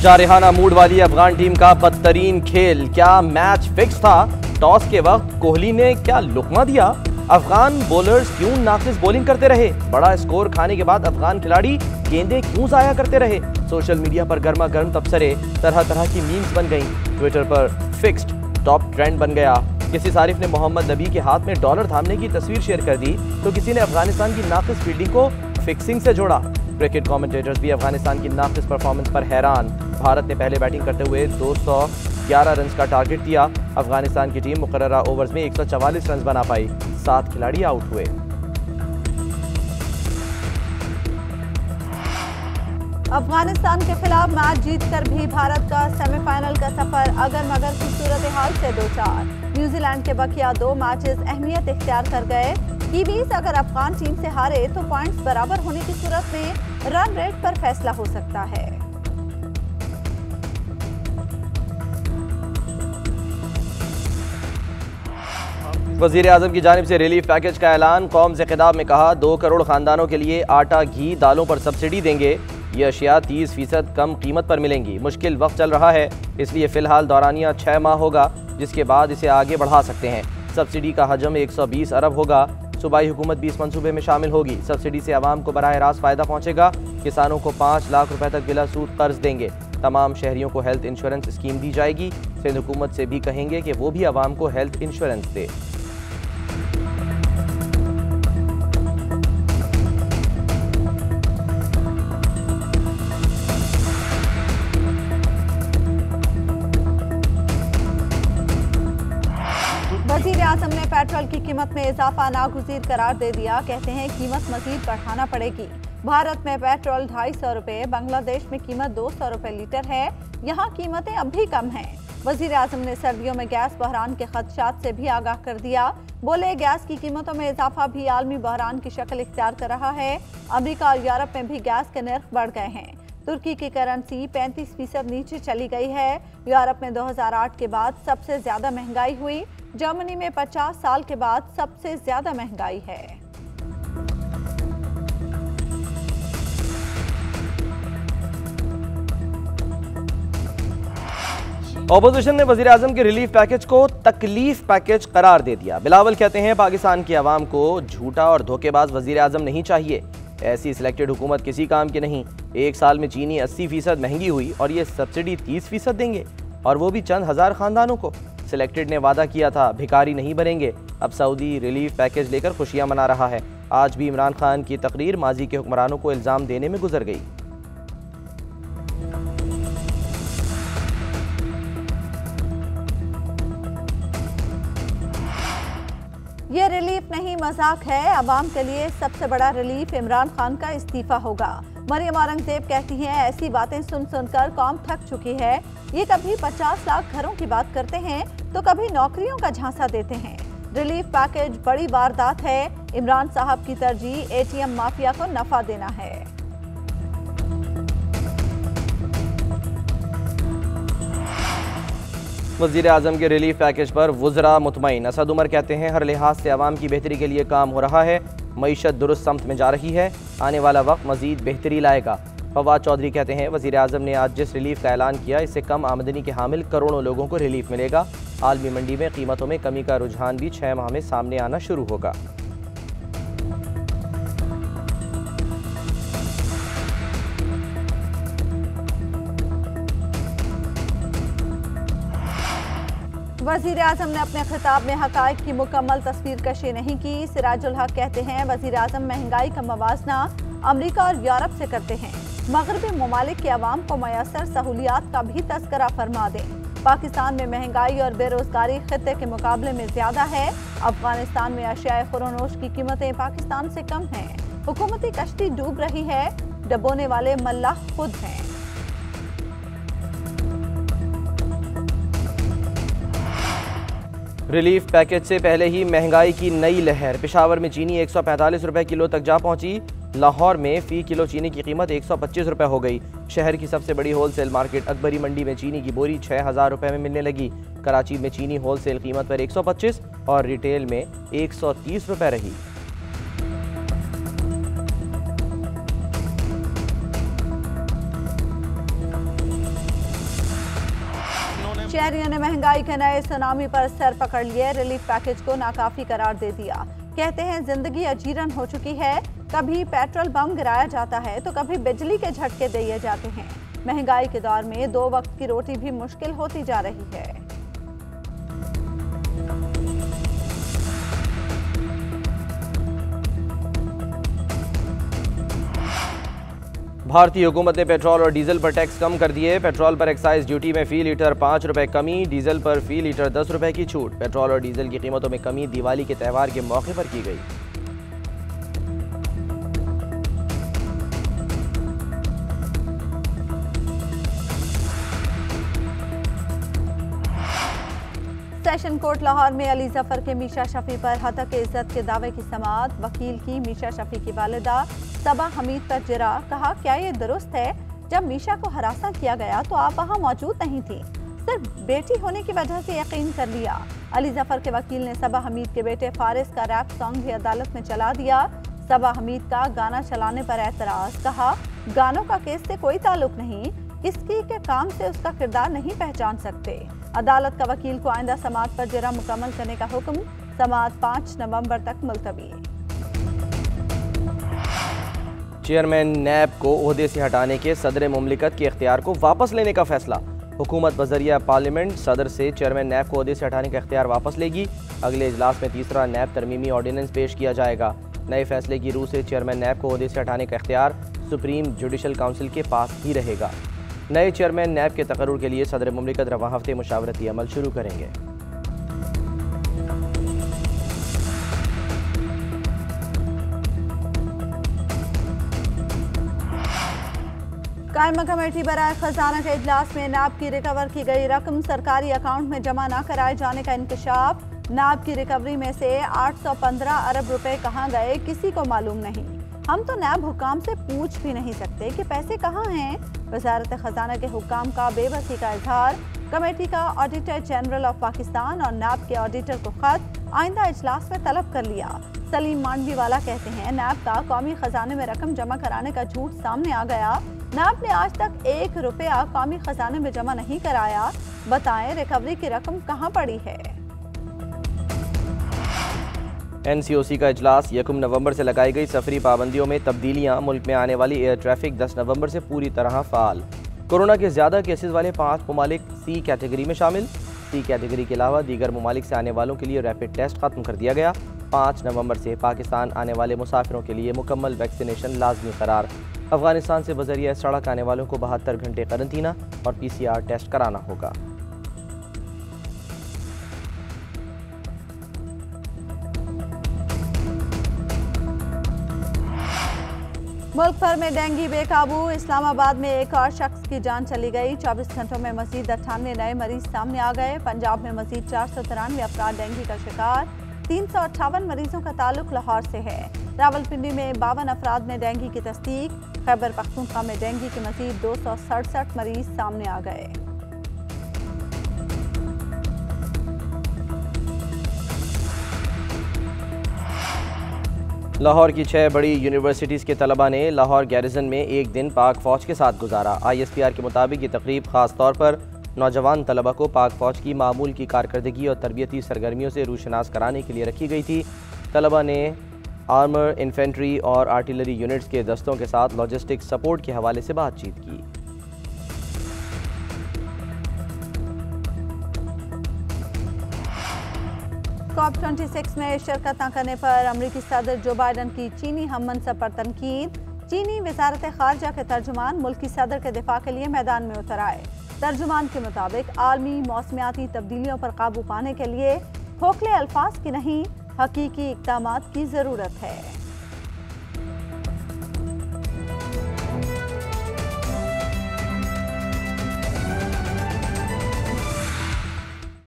जारहाना mood वाली Afghan team का बदतरीन खेल। क्या मैच फिक्स था? टॉस के वक्त कोहली ने क्या लुकमा दिया? अफगान बॉलर्स क्यों नाकिस बॉलिंग करते रहे? बड़ा स्कोर खाने के बाद अफगान खिलाड़ी गेंदें क्यों जाया करते रहे? सोशल मीडिया पर गर्मा गर्म तबसरे, तरह तरह की मीम्स बन गईं। ट्विटर पर फिक्स्ड टॉप ट्रेंड बन गया। किसी सारिफ ने मोहम्मद नबी के हाथ में डॉलर थामने की तस्वीर शेयर कर दी, तो किसी ने अफगानिस्तान की नाकिस फील्डिंग को फिक्सिंग से जोड़ा। क्रिकेट कमेंटेटर्स भी अफगानिस्तान की नाकिस परफॉर्मेंस पर हैरान। भारत ने पहले बैटिंग करते हुए 211 रन का टारगेट दिया। अफगानिस्तान की टीम मुकर्ररा ओवर्स में 144 रन बना पाई। 7 खिलाड़ी आउट हुए। अफगानिस्तान के खिलाफ मैच जीतकर भी भारत का सेमीफाइनल का सफर अगर मगर की सूरत हाल से दो चार। न्यूजीलैंड के बकिया 2 मैचेस अहमियत इख्तियार कर गए। कीवीज अगर अफगान टीम से हारे तो पॉइंट्स बराबर होने की सूरत में रन रेट पर फैसला हो सकता है। वजीर आजम की जानिब से रिलीफ पैकेज का ऐलान। कौम से खिताब में कहा, 2 करोड़ खानदानों के लिए आटा, घी, दालों पर सब्सिडी देंगे। ये अशिया 30% कम कीमत पर मिलेंगी। मुश्किल वक्त चल रहा है, इसलिए फिलहाल दौरानिया 6 माह होगा, जिसके बाद इसे आगे बढ़ा सकते हैं। सब्सिडी का हजम 120 अरब होगा। सूबाई हुकूमत भी इस मंसूबे में शामिल होगी। सब्सिडी से आवाम को बराह रास्त फ़ायदा पहुँचेगा। किसानों को 5 लाख रुपए तक बिला सूद कर्ज देंगे। तमाम शहरियों को हेल्थ इंश्योरेंस स्कीम दी जाएगी। सिंध हुकूमत से भी कहेंगे कि वो भी आवाम को हेल्थ इंश्योरेंस दे। वजीर आजम ने पेट्रोल की कीमत में इजाफा नागुज़ीर करार दे दिया। कहते हैं कीमत मजीद बढ़ाना पड़ेगी। भारत में पेट्रोल 250 रुपए, बांग्लादेश में कीमत 200 रुपए लीटर है। यहाँ कीमतें अब भी कम हैं। वजीर आजम ने सर्दियों में गैस बहरान के खदशात से भी आगाह कर दिया। बोले, गैस की कीमतों में इजाफा भी आलमी बहरान की शक्ल इख्तियार कर रहा है। अमेरिका और यूरोप में भी गैस के नर्ख बढ़ गए हैं। तुर्की की करेंसी 35% नीचे चली गई है। यूरोप में 2008 के बाद सबसे ज्यादा महंगाई हुई। जर्मनी में 50 साल के बाद सबसे ज्यादा महंगाई है। ऑपोजिशन ने वजीर आजम के रिलीफ पैकेज को तकलीफ पैकेज करार दे दिया। बिलावल कहते हैं, पाकिस्तान की आवाम को झूठा और धोखेबाज वजीर आजम नहीं चाहिए। ऐसी सिलेक्टेड हुकूमत किसी काम की नहीं। 1 साल में चीनी 80% महंगी हुई और ये सब्सिडी 30% देंगे, और वो भी चंद हजार खानदानों को। सिलेक्टेड ने वादा किया था भिखारी नहीं बनेंगे। अब सऊदी रिलीफ पैकेज लेकर खुशियां मना रहा है। आज भी इमरान खान की तकरीर माजी के हुक्मरानों को इल्जाम देने में गुजर गई। ये रिलीफ नहीं, मजाक है। अवाम के लिए सबसे बड़ा रिलीफ इमरान खान का इस्तीफा होगा। मरियम औरंगजेब कहती हैं, ऐसी बातें सुन सुनकर कौम थक चुकी है। ये कभी 50 लाख घरों की बात करते हैं तो कभी नौकरियों का झांसा देते हैं। रिलीफ पैकेज बड़ी वारदात है। इमरान साहब की तरजीह ATM माफिया को नफा देना है। वज़ीर आज़म के रिलीफ पैकेज पर वुज़रा मुतमईन। असद उमर कहते हैं, हर लिहाज से आवाम की बेहतरी के लिए काम हो रहा है। मईशत दुरुस्त समत में जा रही है। आने वाला वक्त मज़ीद बेहतरी लाएगा। फवाद चौधरी कहते हैं, वज़ीर आज़म ने आज जिस रिलीफ का ऐलान किया, इससे कम आमदनी के हामिल करोड़ों लोगों को रिलीफ मिलेगा। आलमी मंडी में कीमतों में कमी का रुझान भी 6 माह में सामने आना शुरू होगा। वज़ीर आज़म ने अपने खिताब में हक़ाइक़ की मुकम्मल तस्वीर कशी नहीं की। सिराजुल हक कहते हैं, वज़ीर आज़म महंगाई का मवाजना अमरीका और यूरोप से करते हैं। मगरबी ममालिक के अवाम को मयसर सहूलियात का भी तस्करा फरमा दें। पाकिस्तान में महंगाई और बेरोजगारी खित्ते के मुकाबले में ज्यादा है। अफगानिस्तान में अशियाए खुरोनोश की कीमतें पाकिस्तान से कम हैं। हुकूमती कश्ती डूब रही है। डबोने वाले मल्लाह खुद हैं। रिलीफ पैकेज से पहले ही महंगाई की नई लहर। पेशावर में चीनी 145 रुपए किलो तक जा पहुंची। लाहौर में फ़ी किलो चीनी की कीमत 125 रुपए हो गई। शहर की सबसे बड़ी होलसेल मार्केट अकबरी मंडी में चीनी की बोरी 6000 रुपए में मिलने लगी। कराची में चीनी होलसेल कीमत पर 125 और रिटेल में 130 रुपए रही। शहरियों ने महंगाई के नए सुनामी पर सर पकड़ लिए, रिलीफ पैकेज को नाकाफी करार दे दिया। कहते हैं जिंदगी अजीरन हो चुकी है, कभी पेट्रोल बम गिराया जाता है तो कभी बिजली के झटके दिए जाते हैं। महंगाई के दौर में 2 वक्त की रोटी भी मुश्किल होती जा रही है। भारतीय हुकूमत ने पेट्रोल और डीजल पर टैक्स कम कर दिए। पेट्रोल पर एक्साइज ड्यूटी में फी लीटर 5 रुपए कमी, डीजल पर फी लीटर 10 रुपए की छूट। पेट्रोल और डीजल की कीमतों में कमी दिवाली के त्यौहार के मौके पर की गई। सेशन कोर्ट लाहौर में अली जफर के मीशा शफी पर हतक इज्जत के दावे की समाअत। वकील की मीशा शफी की वालिदा सबा हमीद पर जिरा। कहा, क्या ये दुरुस्त है? जब मीशा को हरासा किया गया तो आप वहां मौजूद नहीं थी, सिर्फ बेटी होने की वजह से यकीन कर लिया। अली जफर के वकील ने सबा हमीद के बेटे फारिस का रैप सॉन्ग भी अदालत में चला दिया। सबा हमीद का गाना चलाने पर एतराज। कहा, गानों का केस से कोई ताल्लुक नहीं, किसी के काम से उसका किरदार नहीं पहचान सकते। अदालत का वकील को आइंदा समाअत पर जिरा मुकम्मल करने का हुक्म। समाअत 5 नवंबर तक मुलतवी। चेयरमैन नैब को ओहदे से हटाने के सदर मुमलिकत के इख्तियार को वापस लेने का फैसला। हुकूमत बजरिया पार्लियामेंट सदर से चेयरमैन नैब को ओहदे से हटाने का इख्तियार वापस लेगी। अगले इजलास में तीसरा नैब तरमीमी ऑर्डिनेंस पेश किया जाएगा। नए फैसले की रूह से चेयरमैन नैब को ओहदे से हटाने का इख्तियार सुप्रीम जुडिशल काउंसिल के पास ही रहेगा। नए चेयरमैन नैब के तकर्रुर के लिए सदर मुमलिकत रवां हफ्ते मुशावरती अमल शुरू करेंगे। कायमा कमेटी बराए खजाना के इजलास में नाब की रिकवर की गई रकम सरकारी अकाउंट में जमा न कराए जाने का इंकशाफ। नाब की रिकवरी में से 815 अरब रुपए कहाँ गए, किसी को मालूम नहीं। हम तो नाब हुकाम से पूछ भी नहीं सकते कि पैसे कहाँ हैं। वजारत खजाना के हुकाम का बेबसी का इजहार। कमेटी का ऑडिटर जनरल ऑफ पाकिस्तान और नाब के ऑडिटर को खत आइंदा इजलास में तलब कर लिया। सलीम मांडवी वाला कहते हैं, नाब का कौमी खजाने में रकम जमा कराने का झूठ सामने आ गया। नाब ने आज तक 1 रुपया कौमी खजाने में जमा नहीं कराया। बताएं, रिकवरी की रकम कहाँ पड़ी है? NCOC का इजलास 1 नवंबर से लगाई गई सफरी पाबंदियों में तब्दीलियां। मुल्क में आने वाली एयर ट्रैफिक 10 नवंबर से पूरी तरह फाल। कोरोना के ज्यादा केसेस वाले 5 ममालिक C कैटेगरी में शामिल। C कैटेगरी के अलावा दीगर ममालिक से आने वालों के लिए रैपिड टेस्ट खत्म कर दिया गया। 5 नवंबर से पाकिस्तान आने वाले मुसाफिरों के लिए मुकम्मल वैक्सीनेशन लाजमी करार। अफगानिस्तान से बजरिया सड़क आने वालों को 72 घंटे करंतना और PCR टेस्ट कराना होगा। मुल्क भर में डेंगू बेकाबू। इस्लामाबाद में एक और शख्स की जान चली गई। 24 घंटों में मजीद 98 नए मरीज सामने आ गए। पंजाब में मजीद 493 अफराद डेंगू का शिकार। 358 मरीजों का ताल्लुक लाहौर से है। रावलपिंडी में 52 अफराद में डेंगू की तस्दीक। खैबर पख्तूनख्वा में डेंगू के मजीद 267 मरीज सामने आ गए। लाहौर की 6 बड़ी यूनिवर्सिटीज़ के तलबा ने लाहौर गैरिजन में एक दिन पाक फ़ौज के साथ गुजारा। ISPR के मुताबिक ये तकरीब ख़ास तौर पर नौजवान तलबा को पाक फ़ौज की मामूल की कारकर्दगी और तरबियती सरगर्मियों से रूशनास कराने के लिए रखी गई थी। तलबा ने आर्मर, इन्फेंट्री और आर्टिलरी यूनिट्स के दस्तों के साथ लॉजिस्टिक सपोर्ट के हवाले से बातचीत की। COP26 में शिरकत न करने पर अमरीकी सदर जो बाइडन की चीनी हम मनसब पर तनकीद। चीनी वजारत खारजा के तर्जुमान मुल्की सदर के दिफा के लिए मैदान में उतर आए। तर्जुमान के मुताबिक आलमी मौसमियाती तब्दीलियों पर काबू पाने के लिए खोखले अल्फाज की नहीं, हकीकी इक़दामात की ज़रूरत है।